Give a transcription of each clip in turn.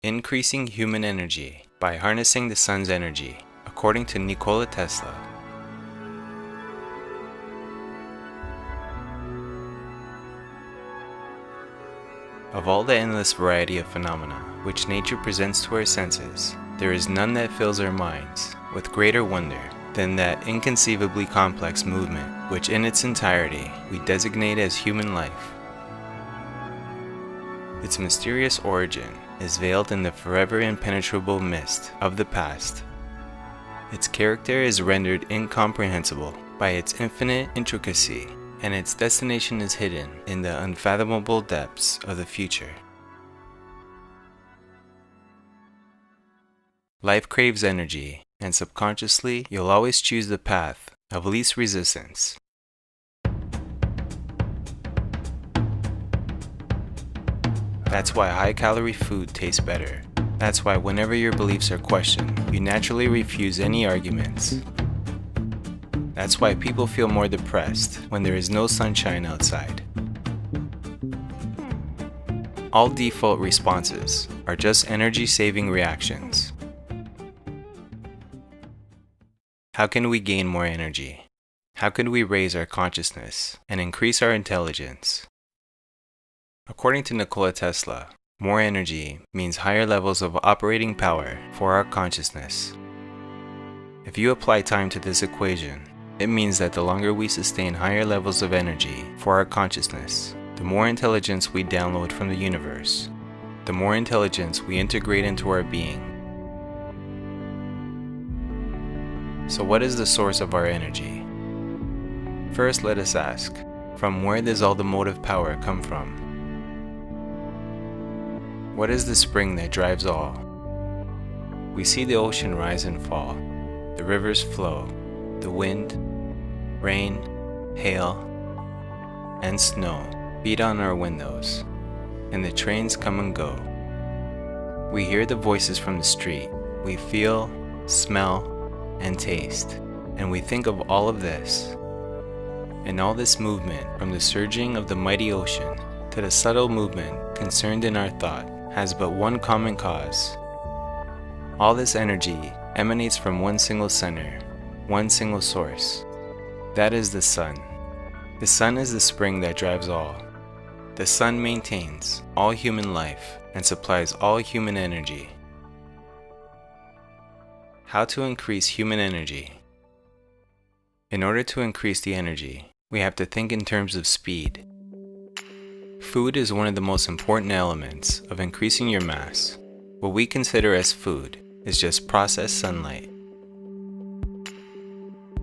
Increasing Human Energy by Harnessing the Sun's Energy, according to Nikola Tesla. Of all the endless variety of phenomena which nature presents to our senses, there is none that fills our minds with greater wonder than that inconceivably complex movement which in its entirety we designate as human life. Its mysterious origin is veiled in the forever impenetrable mist of the past. Its character is rendered incomprehensible by its infinite intricacy, and its destination is hidden in the unfathomable depths of the future. Life craves energy, and subconsciously you'll always choose the path of least resistance. That's why high-calorie food tastes better. That's why whenever your beliefs are questioned, you naturally refuse any arguments. That's why people feel more depressed when there is no sunshine outside. All default responses are just energy-saving reactions. How can we gain more energy? How can we raise our consciousness and increase our intelligence? According to Nikola Tesla, more energy means higher levels of operating power for our consciousness. If you apply time to this equation, it means that the longer we sustain higher levels of energy for our consciousness, the more intelligence we download from the universe, the more intelligence we integrate into our being. So what is the source of our energy? First, let us ask, from where does all the motive power come from? What is the spring that drives all? We see the ocean rise and fall, the rivers flow, the wind, rain, hail, and snow beat on our windows, and the trains come and go. We hear the voices from the street, we feel, smell, and taste, and we think of all of this. And all this movement, from the surging of the mighty ocean to the subtle movement concerned in our thought, has but one common cause. All this energy emanates from one single center, one single source. That is the sun. The sun is the spring that drives all. The sun maintains all human life and supplies all human energy. How to increase human energy? In order to increase the energy, we have to think in terms of speed. Food is one of the most important elements of increasing your mass. What we consider as food is just processed sunlight.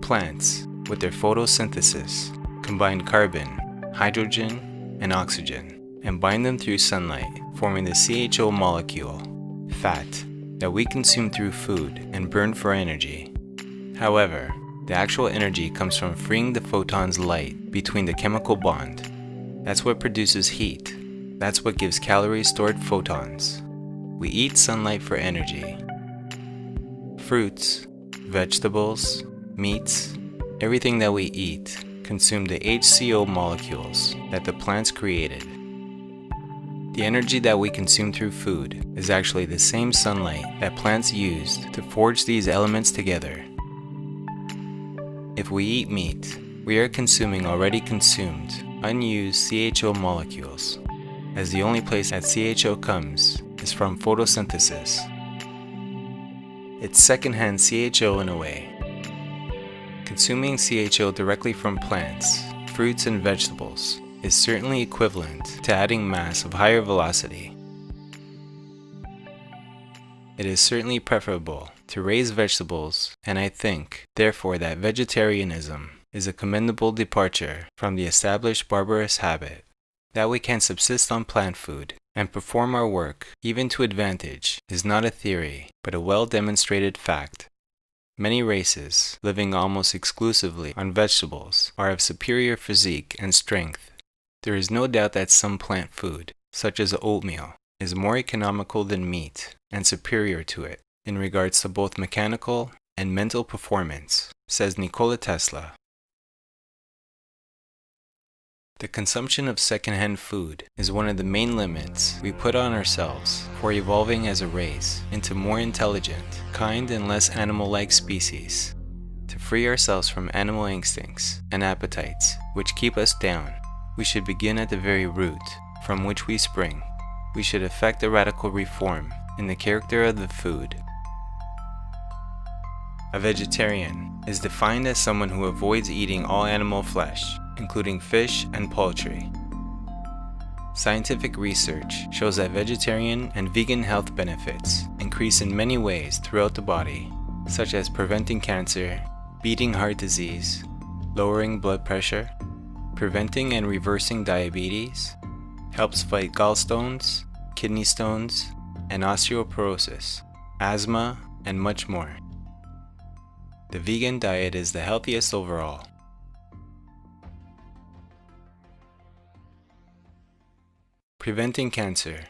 Plants, with their photosynthesis, combine carbon, hydrogen, and oxygen, and bind them through sunlight, forming the CHO molecule, fat, that we consume through food and burn for energy. However, the actual energy comes from freeing the photon's light between the chemical bond. That's what produces heat. That's what gives calories stored photons. We eat sunlight for energy. Fruits, vegetables, meats, everything that we eat consume the HCO molecules that the plants created. The energy that we consume through food is actually the same sunlight that plants used to forge these elements together. If we eat meat, we are consuming already consumed, unused CHO molecules, as the only place that CHO comes is from photosynthesis. It's secondhand CHO in a way. Consuming CHO directly from plants, fruits, and vegetables is certainly equivalent to adding mass of higher velocity. It is certainly preferable to raise vegetables, and I think, therefore, that vegetarianism is a commendable departure from the established barbarous habit, that we can subsist on plant food and perform our work even to advantage is not a theory, but a well-demonstrated fact. Many races, living almost exclusively on vegetables, are of superior physique and strength. There is no doubt that some plant food, such as oatmeal, is more economical than meat and superior to it in regards to both mechanical and mental performance, says Nikola Tesla. The consumption of secondhand food is one of the main limits we put on ourselves for evolving as a race into more intelligent, kind, and less animal-like species. To free ourselves from animal instincts and appetites which keep us down, we should begin at the very root from which we spring. We should effect a radical reform in the character of the food. A vegetarian is defined as someone who avoids eating all animal flesh, including fish and poultry. Scientific research shows that vegetarian and vegan health benefits increase in many ways throughout the body, such as preventing cancer, beating heart disease, lowering blood pressure, preventing and reversing diabetes, helps fight gallstones, kidney stones, and osteoporosis, asthma, and much more. The vegan diet is the healthiest overall. Preventing cancer.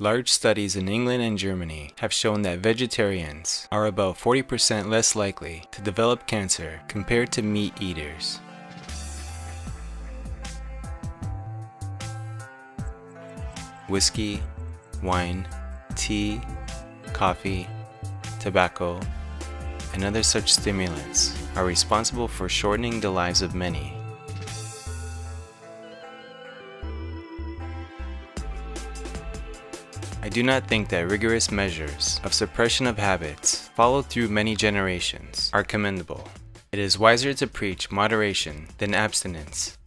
Large studies in England and Germany have shown that vegetarians are about 40% less likely to develop cancer compared to meat eaters. Whiskey, wine, tea, coffee, tobacco, and other such stimulants are responsible for shortening the lives of many. I do not think that rigorous measures of suppression of habits followed through many generations are commendable. It is wiser to preach moderation than abstinence.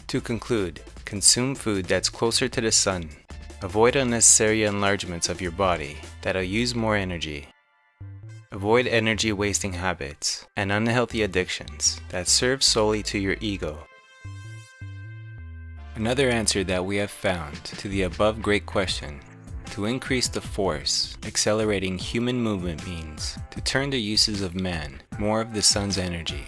To conclude, consume food that's closer to the sun. Avoid unnecessary enlargements of your body that'll use more energy. Avoid energy-wasting habits and unhealthy addictions that serve solely to your ego. Another answer that we have found to the above great question: to increase the force accelerating human movement means to turn the uses of man more of the sun's energy.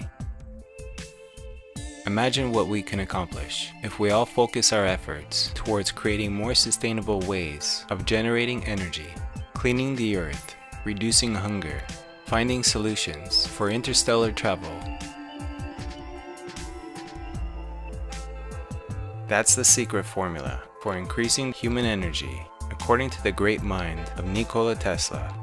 Imagine what we can accomplish if we all focus our efforts towards creating more sustainable ways of generating energy, cleaning the earth, reducing hunger, finding solutions for interstellar travel. That's the secret formula for increasing human energy, according to the great mind of Nikola Tesla.